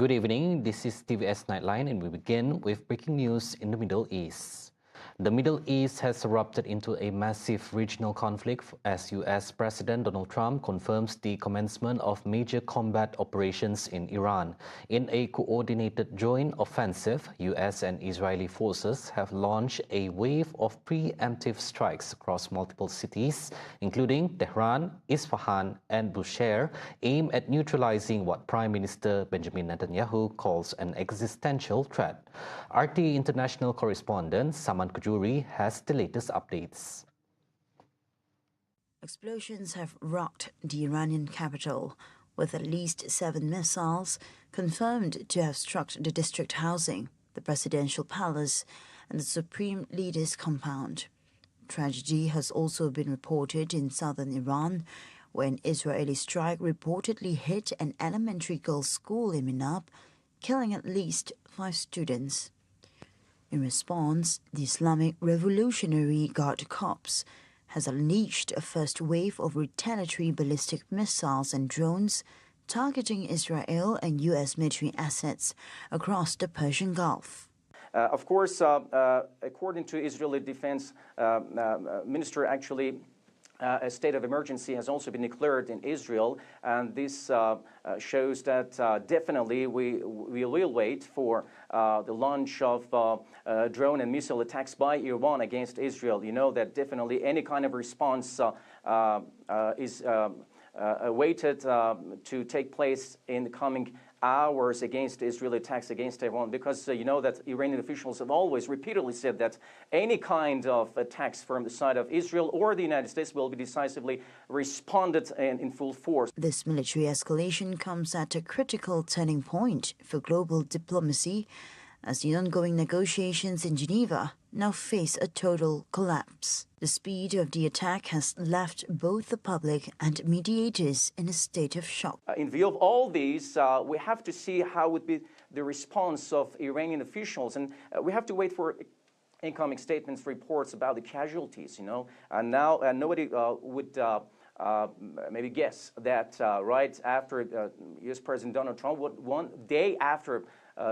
Good evening, this is TVS Nightline and we begin with breaking news in the Middle East. The Middle East has erupted into a massive regional conflict as US President Donald Trump confirms the commencement of major combat operations in Iran. In a coordinated joint offensive, US and Israeli forces have launched a wave of preemptive strikes across multiple cities, including Tehran, Isfahan, and Bushehr, aimed at neutralizing what Prime Minister Benjamin Netanyahu calls an existential threat. RT international correspondent Saman Kujuri has the latest updates. Explosions have rocked the Iranian capital, with at least 7 missiles confirmed to have struck the district housing, the presidential palace, and the supreme leader's compound. Tragedy has also been reported in southern Iran, where an Israeli strike reportedly hit an elementary girls' school in Minab, killing at least 5 students. In response, the Islamic Revolutionary Guard Corps has unleashed a first wave of retaliatory ballistic missiles and drones targeting Israel and U.S. military assets across the Persian Gulf. Of course, according to Israeli Defense Minister, actually, a state of emergency has also been declared in Israel, and this shows that definitely we will wait for the launch of drone and missile attacks by Iran against Israel. You know that definitely any kind of response is awaited to take place in the coming hours against Israeli attacks against Iran, because you know that Iranian officials have always repeatedly said that any kind of attacks from the side of Israel or the United States will be decisively responded in full force. This military escalation comes at a critical turning point for global diplomacy as the ongoing negotiations in Geneva now face a total collapse. The speed of the attack has left both the public and mediators in a state of shock. In view of all these, we have to see how would be the response of Iranian officials, and we have to wait for incoming statements, reports about the casualties, you know. And now nobody would maybe guess that right after U.S. President Donald Trump, one day after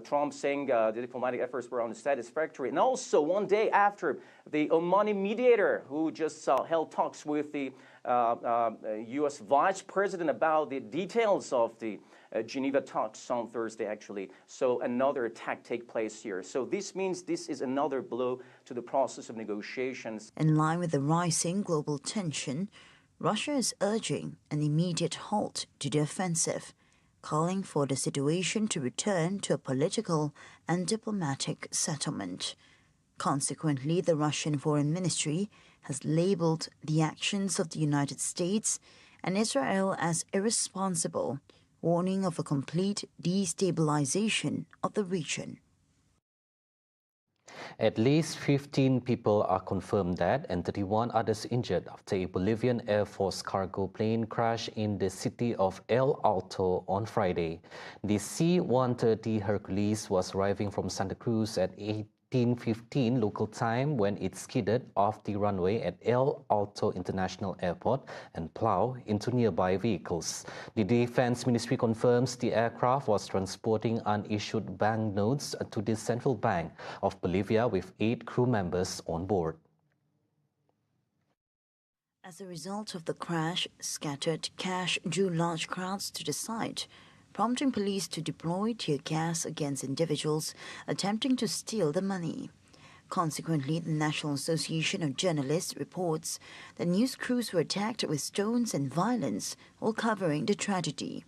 Trump saying the diplomatic efforts were unsatisfactory, and also one day after the Omani mediator who just held talks with the U.S. Vice President about the details of the Geneva talks on Thursday, actually. So another attack take place here. So this means this is another blow to the process of negotiations. In line with the rising global tension, Russia is urging an immediate halt to the offensive, calling for the situation to return to a political and diplomatic settlement. Consequently, the Russian Foreign Ministry has labeled the actions of the United States and Israel as irresponsible, warning of a complete destabilization of the region. At least 15 people are confirmed dead and 31 others injured after a Bolivian Air Force cargo plane crashed in the city of El Alto on Friday. The C-130 Hercules was arriving from Santa Cruz at 18:15 local time when it skidded off the runway at El Alto International Airport and plowed into nearby vehicles. The Defense Ministry confirms the aircraft was transporting unissued banknotes to the Central Bank of Bolivia with 8 crew members on board. As a result of the crash, scattered cash drew large crowds to the site, prompting police to deploy tear gas against individuals attempting to steal the money. Consequently, the National Association of Journalists reports that news crews were attacked with stones and violence while covering the tragedy.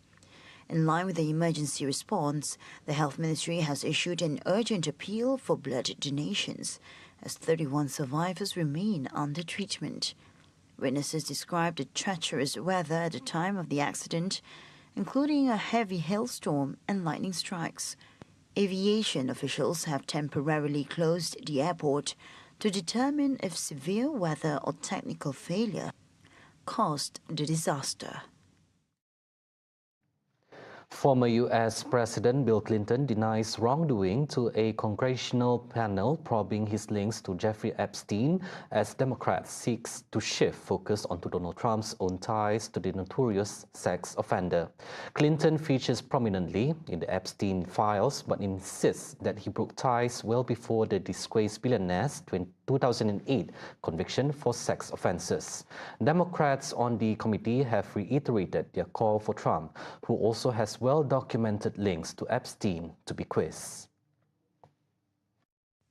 In line with the emergency response, the Health Ministry has issued an urgent appeal for blood donations, as 31 survivors remain under treatment. Witnesses described the treacherous weather at the time of the accident, including a heavy hailstorm and lightning strikes. Aviation officials have temporarily closed the airport to determine if severe weather or technical failure caused the disaster. Former U.S. President Bill Clinton denies wrongdoing to a congressional panel probing his links to Jeffrey Epstein as Democrats seek to shift focus onto Donald Trump's own ties to the notorious sex offender. Clinton features prominently in the Epstein files but insists that he broke ties well before the disgraced billionaire's 2008 conviction for sex offenses. Democrats on the committee have reiterated their call for Trump, who also has well-documented links to Epstein, to be quizzed.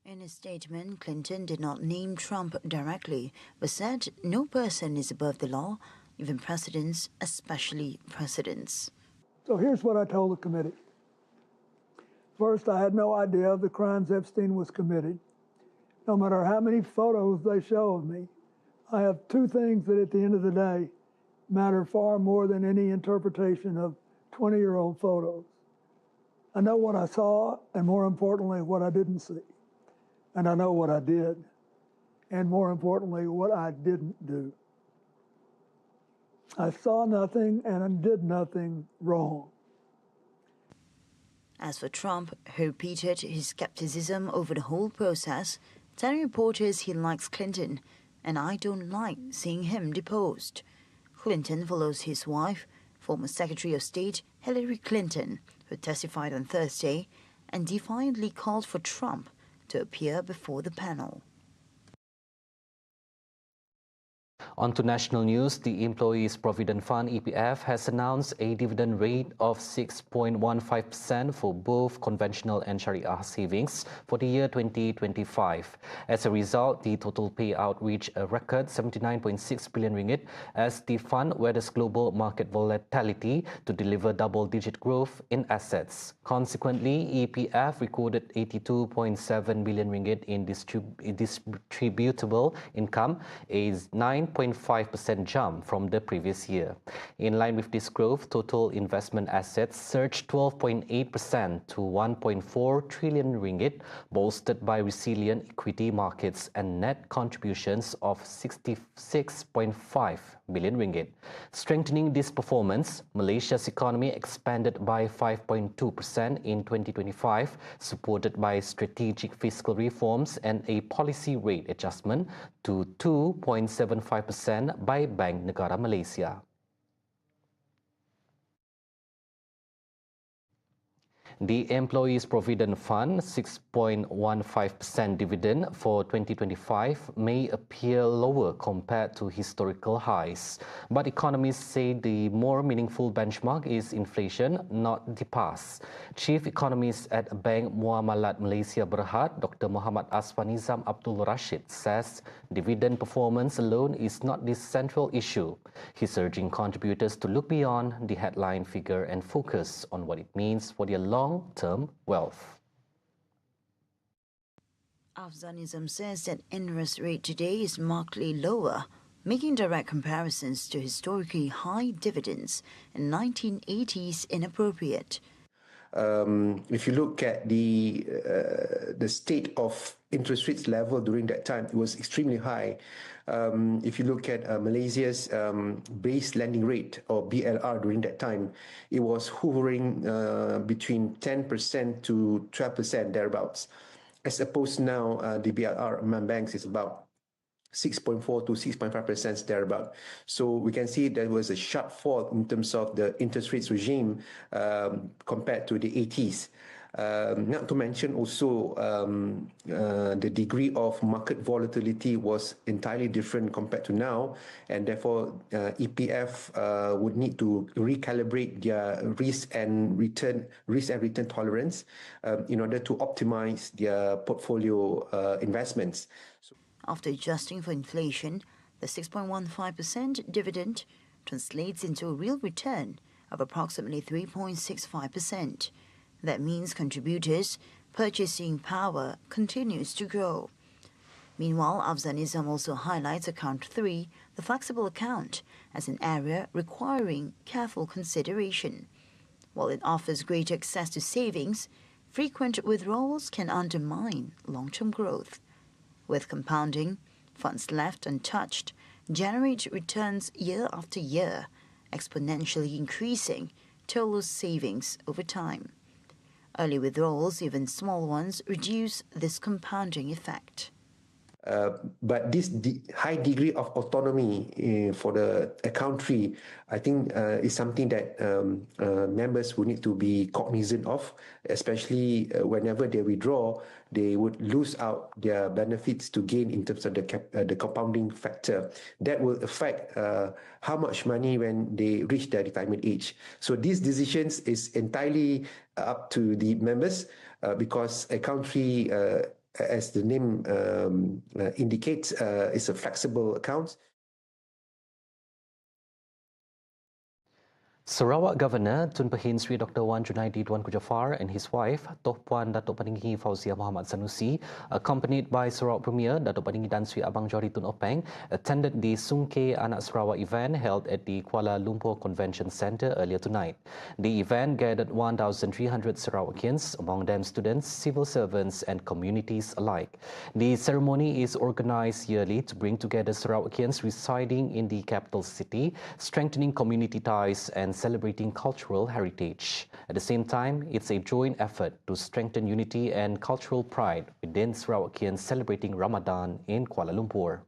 In a statement, Clinton did not name Trump directly, but said no person is above the law, even presidents, especially presidents. So here's what I told the committee. First, I had no idea of the crimes Epstein was committing. No matter how many photos they show of me, I have two things that at the end of the day matter far more than any interpretation of 20-year-old photos. I know what I saw, and more importantly, what I didn't see. And I know what I did, and more importantly, what I didn't do. I saw nothing and I did nothing wrong. As for Trump, who repeated his skepticism over the whole process, telling reporters he likes Clinton, and I don't like seeing him deposed. Clinton follows his wife, former Secretary of State Hillary Clinton, who testified on Thursday and defiantly called for Trump to appear before the panel. On to national news, the Employees Provident Fund EPF has announced a dividend rate of 6.15% for both conventional and Sharia savings for the year 2025. As a result, the total payout reached a record 79.6 billion ringgit as the fund weathers global market volatility to deliver double-digit growth in assets. Consequently, EPF recorded 82.7 billion ringgit in distributable income, a 9.5% jump from the previous year. In line with this growth, total investment assets surged 12.8% to 1.4 trillion ringgit, bolstered by resilient equity markets and net contributions of 66.5 billion ringgit. Strengthening this performance, Malaysia's economy expanded by 5.2% in 2025, supported by strategic fiscal reforms and a policy rate adjustment to 2.75% by Bank Negara Malaysia. The Employees Provident Fund 6.15% dividend for 2025 may appear lower compared to historical highs, but economists say the more meaningful benchmark is inflation, not the past. Chief Economist at Bank Muamalat Malaysia Berhad, Dr. Muhammad Asfanizam Abdul Rashid, says dividend performance alone is not the central issue. He's urging contributors to look beyond the headline figure and focus on what it means for their long-term wealth. Afzanism says that interest rate today is markedly lower, making direct comparisons to historically high dividends in 1980s inappropriate. If you look at the state of interest rates level during that time, it was extremely high. If you look at Malaysia's base lending rate, or BLR, during that time, it was hovering between 10% to 12% thereabouts. As opposed now, the BLR among banks is about 6.4 to 6.5% thereabout. So we can see there was a sharp fall in terms of the interest rates regime compared to the 80s. Not to mention also the degree of market volatility was entirely different compared to now, and therefore EPF would need to recalibrate their risk and return tolerance in order to optimize their portfolio investments. After adjusting for inflation, the 6.15% dividend translates into a real return of approximately 3.65%. That means contributors' purchasing power continues to grow. Meanwhile, Afzanism also highlights Account 3, the flexible account, as an area requiring careful consideration. While it offers greater access to savings, frequent withdrawals can undermine long-term growth. With compounding, funds left untouched generate returns year after year, exponentially increasing total savings over time. Early withdrawals, even small ones, reduce this compounding effect. But this high degree of autonomy for a country, I think, is something that members will need to be cognizant of, especially whenever they withdraw, they would lose out their benefits to gain in terms of the compounding factor. That will affect how much money when they reach their retirement age. So these decisions is entirely up to the members because a country as the name indicates, is a flexible account. Sarawak Governor Tun Pehin Sri Dr. Wan Junaidi Tuanku Jaafar and his wife, Toh Puan Datuk Paninggi Fauzia Muhammad Sanusi, accompanied by Sarawak Premier Datuk Paninggi Tan Sri Abang Johari Tun Openg, attended the Sungkei Anak Sarawak event held at the Kuala Lumpur Convention Centre earlier tonight. The event gathered 1,300 Sarawakians, among them students, civil servants and communities alike. The ceremony is organised yearly to bring together Sarawakians residing in the capital city, strengthening community ties and celebrating cultural heritage. At the same time, it's a joint effort to strengthen unity and cultural pride within Sarawakians celebrating Ramadan in Kuala Lumpur.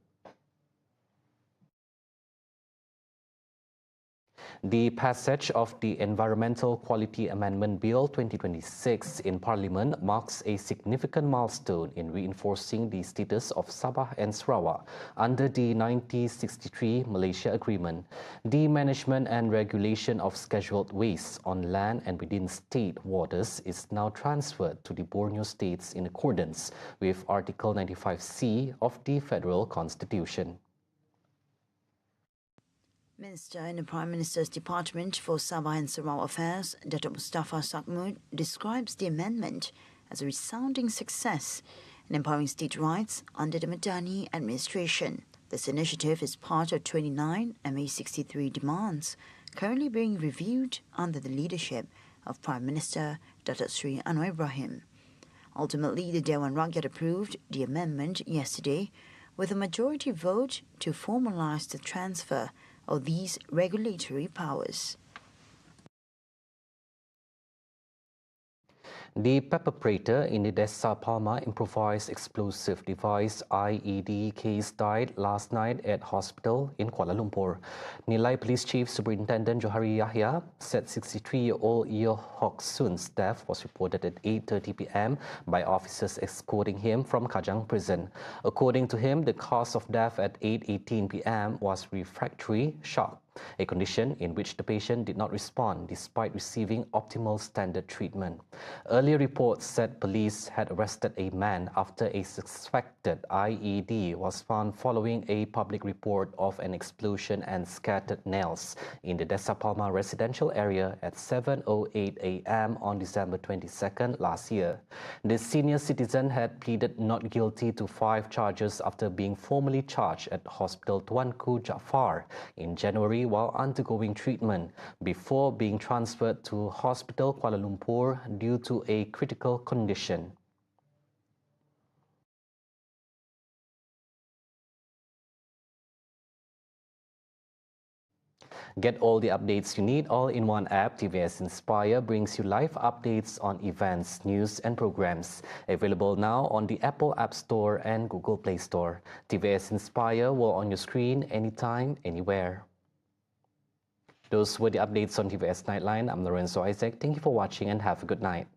The passage of the Environmental Quality Amendment Bill 2026 in Parliament marks a significant milestone in reinforcing the status of Sabah and Sarawak under the 1963 Malaysia Agreement. The management and regulation of scheduled waste on land and within state waters is now transferred to the Borneo states in accordance with Article 95C of the Federal Constitution. Minister in the Prime Minister's Department for Sabah and Sarawak Affairs, Datuk Mustafa Sakmud, describes the amendment as a resounding success in empowering state rights under the Madani administration. This initiative is part of 29 MA63 demands currently being reviewed under the leadership of Prime Minister Datuk Sri Anwar Ibrahim. Ultimately, the Dewan Rakyat approved the amendment yesterday with a majority vote to formalise the transfer of these regulatory powers. The perpetrator in the Desa Palma improvised explosive device IED case died last night at hospital in Kuala Lumpur. Nilai Police Chief Superintendent Johari Yahya said 63-year-old Yeo Hock Soon's death was reported at 8:30 p.m. by officers escorting him from Kajang Prison. According to him, the cause of death at 8:18 p.m. was refractory shock, a condition in which the patient did not respond despite receiving optimal standard treatment. Earlier reports said police had arrested a man after a suspected IED was found following a public report of an explosion and scattered nails in the Desa Palma residential area at 7:08 a.m. on December 22nd last year. The senior citizen had pleaded not guilty to 5 charges after being formally charged at Hospital Tuanku Jaafar in January while undergoing treatment before being transferred to Hospital Kuala Lumpur due to a critical condition. Get all the updates you need all in one app. TVS Inspire brings you live updates on events, news and programs. Available now on the Apple App Store and Google Play Store. TVS Inspire will on your screen anytime, anywhere. Those were the updates on TVS Nightline. I'm Lorenzo Isaac. Thank you for watching and have a good night.